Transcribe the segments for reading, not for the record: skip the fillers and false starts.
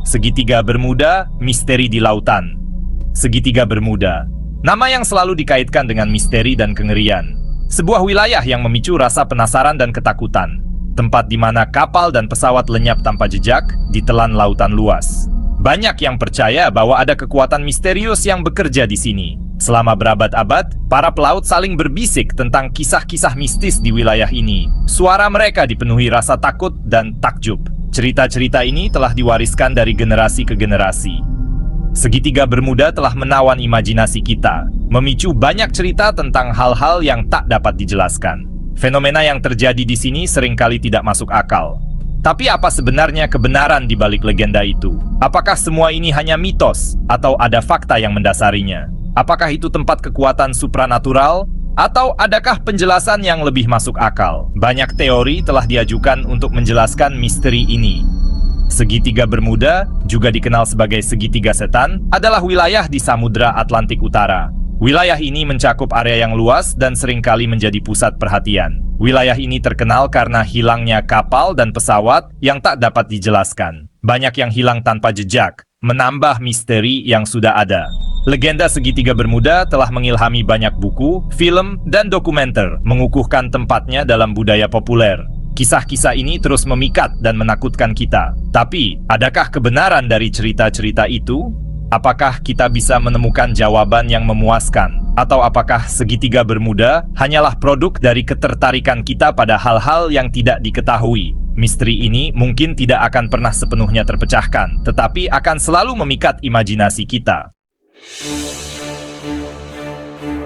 Segitiga Bermuda, misteri di lautan. Segitiga Bermuda, nama yang selalu dikaitkan dengan misteri dan kengerian. Sebuah wilayah yang memicu rasa penasaran dan ketakutan. Tempat di mana kapal dan pesawat lenyap tanpa jejak di telan lautan luas. Banyak yang percaya bahwa ada kekuatan misterius yang bekerja di sini. Selama berabad-abad, para pelaut saling berbisik tentang kisah-kisah mistis di wilayah ini. Suara mereka dipenuhi rasa takut dan takjub. Cerita-cerita ini telah diwariskan dari generasi ke generasi. Segitiga Bermuda telah menawan imajinasi kita, memicu banyak cerita tentang hal-hal yang tak dapat dijelaskan. Fenomena yang terjadi di sini seringkali tidak masuk akal. Tapi apa sebenarnya kebenaran di balik legenda itu? Apakah semua ini hanya mitos atau ada fakta yang mendasarinya? Apakah itu tempat kekuatan supranatural? Atau adakah penjelasan yang lebih masuk akal? Banyak teori telah diajukan untuk menjelaskan misteri ini. Segitiga Bermuda, juga dikenal sebagai Segitiga Setan, adalah wilayah di Samudra Atlantik Utara. Wilayah ini mencakup area yang luas dan seringkali menjadi pusat perhatian. Wilayah ini terkenal karena hilangnya kapal dan pesawat yang tak dapat dijelaskan. Banyak yang hilang tanpa jejak, menambah misteri yang sudah ada. Legenda Segitiga Bermuda telah mengilhami banyak buku, film, dan dokumenter, mengukuhkan tempatnya dalam budaya populer. Kisah-kisah ini terus memikat dan menakutkan kita. Tapi, adakah kebenaran dari cerita-cerita itu? Apakah kita bisa menemukan jawaban yang memuaskan? Atau apakah Segitiga Bermuda hanyalah produk dari ketertarikan kita pada hal-hal yang tidak diketahui? Misteri ini mungkin tidak akan pernah sepenuhnya terpecahkan, tetapi akan selalu memikat imajinasi kita.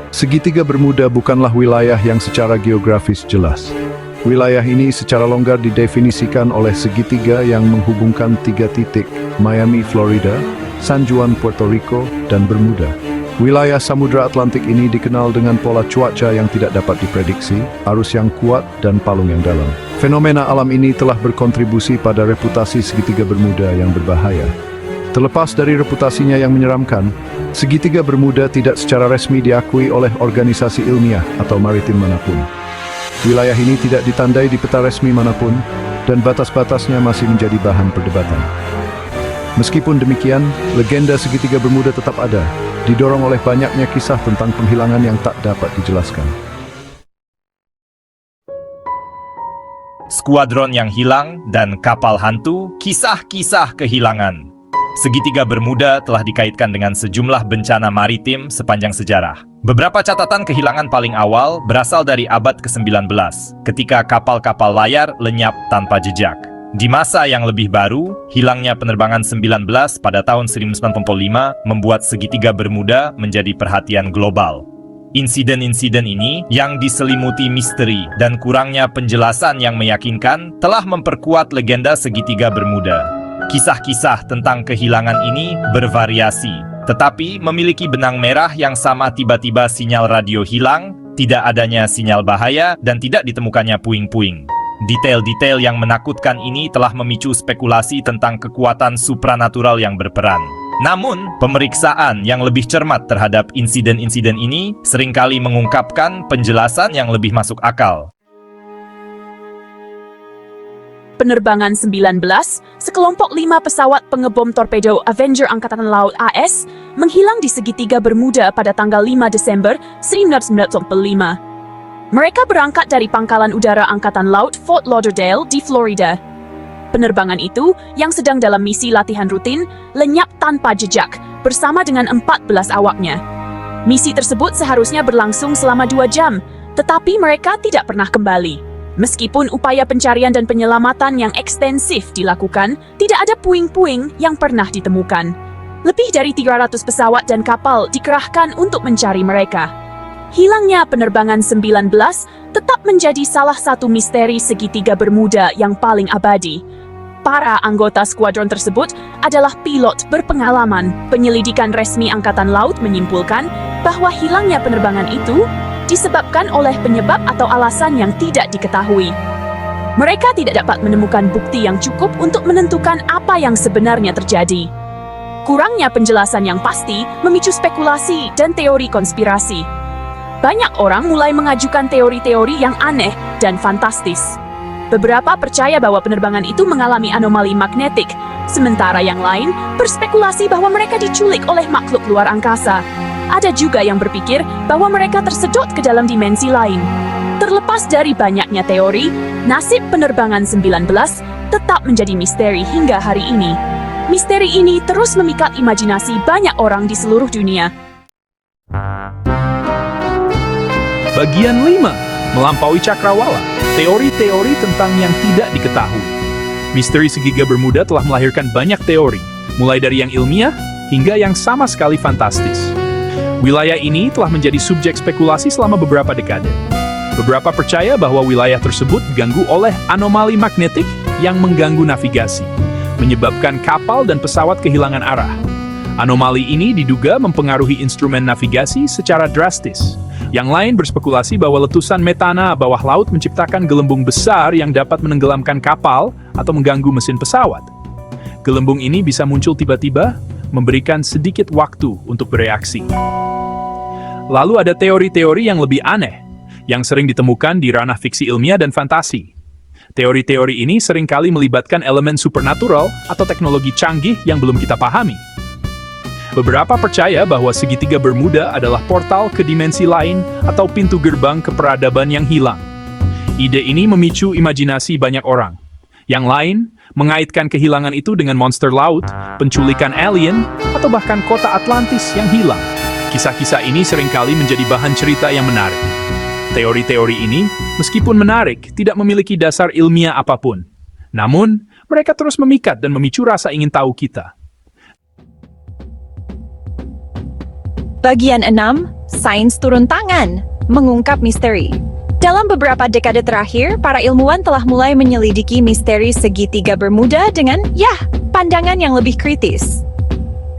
Segitiga Bermuda bukanlah wilayah yang secara geografis jelas. Wilayah ini secara longgar didefinisikan oleh segitiga yang menghubungkan 3 titik, Miami, Florida, San Juan, Puerto Rico, dan Bermuda. Wilayah Samudra Atlantik ini dikenal dengan pola cuaca yang tidak dapat diprediksi, arus yang kuat, dan palung yang dalam. Fenomena alam ini telah berkontribusi pada reputasi Segitiga Bermuda yang berbahaya. Terlepas dari reputasinya yang menyeramkan, Segitiga Bermuda tidak secara resmi diakui oleh organisasi ilmiah atau maritim manapun. Wilayah ini tidak ditandai di peta resmi manapun, dan batas-batasnya masih menjadi bahan perdebatan. Meskipun demikian, legenda Segitiga Bermuda tetap ada, didorong oleh banyaknya kisah tentang penghilangan yang tak dapat dijelaskan. Skuadron yang hilang dan kapal hantu, kisah-kisah kehilangan. Segitiga Bermuda telah dikaitkan dengan sejumlah bencana maritim sepanjang sejarah. Beberapa catatan kehilangan paling awal berasal dari abad ke-19, ketika kapal-kapal layar lenyap tanpa jejak. Di masa yang lebih baru, hilangnya penerbangan 19 pada tahun 1995 membuat Segitiga Bermuda menjadi perhatian global. Insiden-insiden ini yang diselimuti misteri dan kurangnya penjelasan yang meyakinkan telah memperkuat legenda Segitiga Bermuda. Kisah-kisah tentang kehilangan ini bervariasi, tetapi memiliki benang merah yang sama: tiba-tiba sinyal radio hilang, tidak adanya sinyal bahaya, dan tidak ditemukannya puing-puing. Detail-detail yang menakutkan ini telah memicu spekulasi tentang kekuatan supranatural yang berperan. Namun, pemeriksaan yang lebih cermat terhadap insiden-insiden ini seringkali mengungkapkan penjelasan yang lebih masuk akal. Penerbangan 19, sekelompok 5 pesawat pengebom torpedo Avenger Angkatan Laut AS menghilang di Segitiga Bermuda pada tanggal 5 Desember 1995. Mereka berangkat dari Pangkalan Udara Angkatan Laut Fort Lauderdale di Florida. Penerbangan itu, yang sedang dalam misi latihan rutin, lenyap tanpa jejak bersama dengan 14 awaknya. Misi tersebut seharusnya berlangsung selama 2 jam, tetapi mereka tidak pernah kembali. Meskipun upaya pencarian dan penyelamatan yang ekstensif dilakukan, tidak ada puing-puing yang pernah ditemukan. Lebih dari 300 pesawat dan kapal dikerahkan untuk mencari mereka. Hilangnya penerbangan 19 tetap menjadi salah satu misteri Segitiga Bermuda yang paling abadi. Para anggota skuadron tersebut adalah pilot berpengalaman. Penyelidikan resmi Angkatan Laut menyimpulkan bahwa hilangnya penerbangan itu disebabkan oleh penyebab atau alasan yang tidak diketahui. Mereka tidak dapat menemukan bukti yang cukup untuk menentukan apa yang sebenarnya terjadi. Kurangnya penjelasan yang pasti memicu spekulasi dan teori konspirasi. Banyak orang mulai mengajukan teori-teori yang aneh dan fantastis. Beberapa percaya bahwa penerbangan itu mengalami anomali magnetik, Sementara yang lain berspekulasi bahwa mereka diculik oleh makhluk luar angkasa. Ada juga yang berpikir bahwa mereka tersedot ke dalam dimensi lain. Terlepas dari banyaknya teori, nasib penerbangan 19 tetap menjadi misteri hingga hari ini. Misteri ini terus memikat imajinasi banyak orang di seluruh dunia. Bagian 5. Melampaui cakrawala. Teori-teori tentang yang tidak diketahui. Misteri segitiga Bermuda telah melahirkan banyak teori, mulai dari yang ilmiah hingga yang sama sekali fantastis. Wilayah ini telah menjadi subjek spekulasi selama beberapa dekade. Beberapa percaya bahwa wilayah tersebut diganggu oleh anomali magnetik yang mengganggu navigasi, menyebabkan kapal dan pesawat kehilangan arah. Anomali ini diduga mempengaruhi instrumen navigasi secara drastis. Yang lain berspekulasi bahwa letusan metana bawah laut menciptakan gelembung besar yang dapat menenggelamkan kapal atau mengganggu mesin pesawat. Gelembung ini bisa muncul tiba-tiba, memberikan sedikit waktu untuk bereaksi. Lalu ada teori-teori yang lebih aneh, yang sering ditemukan di ranah fiksi ilmiah dan fantasi. Teori-teori ini seringkali melibatkan elemen supernatural atau teknologi canggih yang belum kita pahami. Beberapa percaya bahwa segitiga Bermuda adalah portal ke dimensi lain atau pintu gerbang ke peradaban yang hilang. Ide ini memicu imajinasi banyak orang. Yang lain mengaitkan kehilangan itu dengan monster laut, penculikan alien, atau bahkan kota Atlantis yang hilang. Kisah-kisah ini seringkali menjadi bahan cerita yang menarik. Teori-teori ini, meskipun menarik, tidak memiliki dasar ilmiah apapun. Namun, mereka terus memikat dan memicu rasa ingin tahu kita. Bagian 6. Sains turun tangan, mengungkap misteri. Dalam beberapa dekade terakhir, para ilmuwan telah mulai menyelidiki misteri segitiga Bermuda dengan, pandangan yang lebih kritis.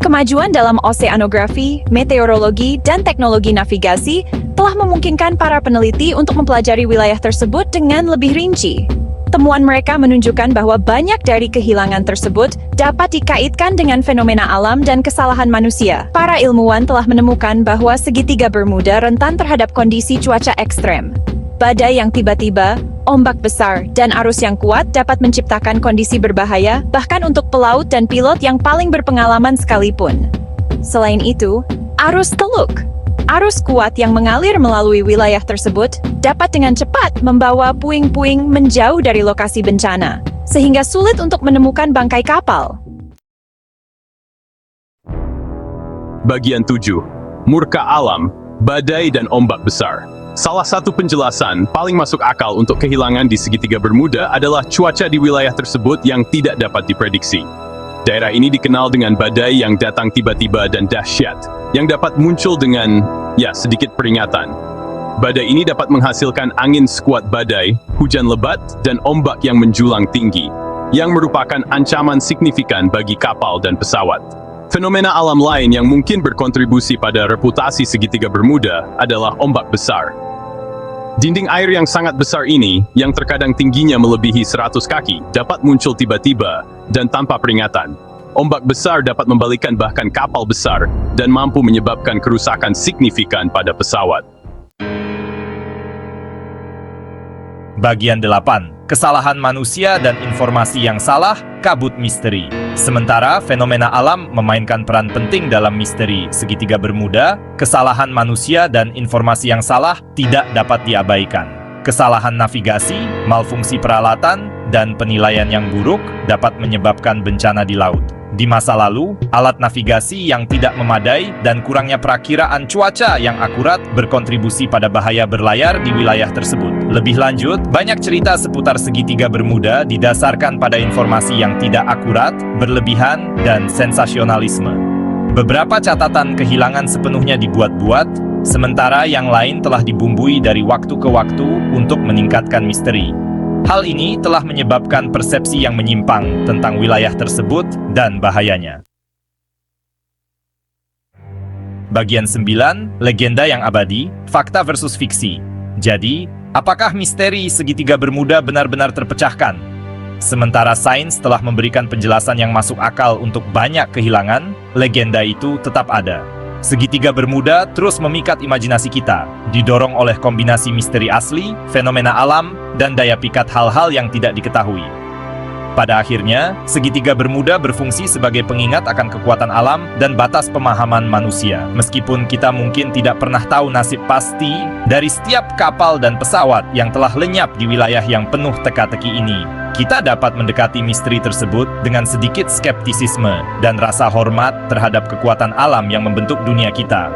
Kemajuan dalam oseanografi, meteorologi, dan teknologi navigasi telah memungkinkan para peneliti untuk mempelajari wilayah tersebut dengan lebih rinci. Temuan mereka menunjukkan bahwa banyak dari kehilangan tersebut dapat dikaitkan dengan fenomena alam dan kesalahan manusia. Para ilmuwan telah menemukan bahwa segitiga Bermuda rentan terhadap kondisi cuaca ekstrem. Badai yang tiba-tiba, ombak besar, dan arus yang kuat dapat menciptakan kondisi berbahaya bahkan untuk pelaut dan pilot yang paling berpengalaman sekalipun. Selain itu, arus teluk. Arus kuat yang mengalir melalui wilayah tersebut dapat dengan cepat membawa puing-puing menjauh dari lokasi bencana, sehingga sulit untuk menemukan bangkai kapal. Bagian 7. Murka alam, badai dan ombak besar. Salah satu penjelasan paling masuk akal untuk kehilangan di segitiga Bermuda adalah cuaca di wilayah tersebut yang tidak dapat diprediksi. Daerah ini dikenal dengan badai yang datang tiba-tiba dan dahsyat, yang dapat muncul dengan, sedikit peringatan. Badai ini dapat menghasilkan angin sekuat badai, hujan lebat, dan ombak yang menjulang tinggi, yang merupakan ancaman signifikan bagi kapal dan pesawat. Fenomena alam lain yang mungkin berkontribusi pada reputasi segitiga Bermuda adalah ombak besar. Dinding air yang sangat besar ini, yang terkadang tingginya melebihi 100 kaki, dapat muncul tiba-tiba dan tanpa peringatan. Ombak besar dapat membalikkan bahkan kapal besar dan mampu menyebabkan kerusakan signifikan pada pesawat. Bagian 8. Kesalahan manusia dan informasi yang salah, kabut misteri. Sementara fenomena alam memainkan peran penting dalam misteri segitiga Bermuda, kesalahan manusia dan informasi yang salah tidak dapat diabaikan. Kesalahan navigasi, malfungsi peralatan, dan penilaian yang buruk dapat menyebabkan bencana di laut. Di masa lalu, alat navigasi yang tidak memadai dan kurangnya perakiraan cuaca yang akurat berkontribusi pada bahaya berlayar di wilayah tersebut. Lebih lanjut, banyak cerita seputar segitiga Bermuda didasarkan pada informasi yang tidak akurat, berlebihan, dan sensasionalisme. Beberapa catatan kehilangan sepenuhnya dibuat-buat, sementara yang lain telah dibumbui dari waktu ke waktu untuk meningkatkan misteri. Hal ini telah menyebabkan persepsi yang menyimpang tentang wilayah tersebut dan bahayanya. Bagian 9, legenda yang abadi, fakta versus fiksi. Jadi, apakah misteri segitiga Bermuda benar-benar terpecahkan? Sementara sains telah memberikan penjelasan yang masuk akal untuk banyak kehilangan, legenda itu tetap ada. Segitiga Bermuda terus memikat imajinasi kita, didorong oleh kombinasi misteri asli, fenomena alam, dan daya pikat hal-hal yang tidak diketahui. Pada akhirnya, segitiga bermuda berfungsi sebagai pengingat akan kekuatan alam dan batas pemahaman manusia. Meskipun kita mungkin tidak pernah tahu nasib pasti dari setiap kapal dan pesawat yang telah lenyap di wilayah yang penuh teka-teki ini, kita dapat mendekati misteri tersebut dengan sedikit skeptisisme dan rasa hormat terhadap kekuatan alam yang membentuk dunia kita.